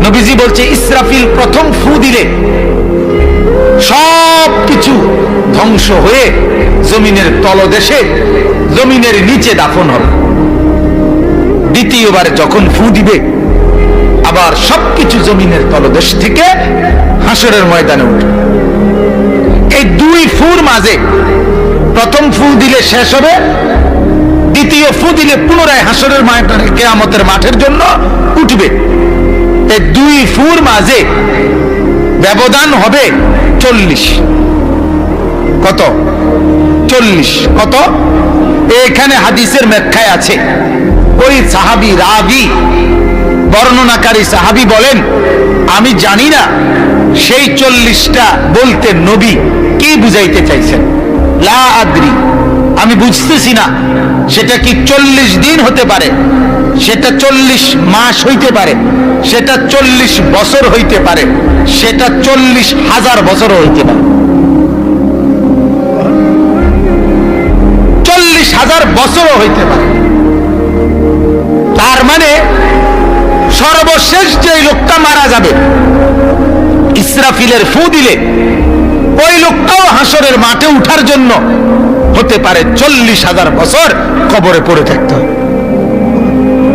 নবীজি বলছে ইসরাফিল প্রথম ফু দিলে সব কিছু ধ্বংস হয়ে জমিনের তলদেশে, জমিনের নিচে দাফন হবে। দ্বিতীয়বার যখন ফু দিবে আবার সবকিছু জমিনের তলদেশ থেকে হাসরের ময়দানে উঠবে। এই দুই ফুর মাঝে প্রথম ফু দিলে শেষ হবে, দ্বিতীয় ফু দিলে পুনরায় হাসরের ময়দানে কিয়ামতের মাঠের জন্য উঠবে। এই দুই ফুর মাঝে ব্যবধান হবে 40। কত? 40। কত? এখানে হাদিসের ব্যাখ্যায় আছে, ওই সাহাবী রাবী বর্ণনাকারী সাহাবী বলেন, আমি জানি না সেই 40টা বলতে নবী কি বুঝাইতে চাইছেন। লা আদ্রি, আমি বুঝতেছি না সেটা কি 40 দিন হতে পারে, সেটা 40 মাস হইতে পারে, সেটা 40 বছর হইতে পারে, সেটা 40,000 বছরও হইতে পারে। 40,000 বছরও হইতে পারে। তার মানে সর্বশেষ যে লোকটা মারা যাবে ইসরাফিলের ফু দিলে, ওই লোকটাও হাসরের মাঠে উঠার জন্য হতে পারে 40,000 বছর কবরে পড়ে থাকতে হবে।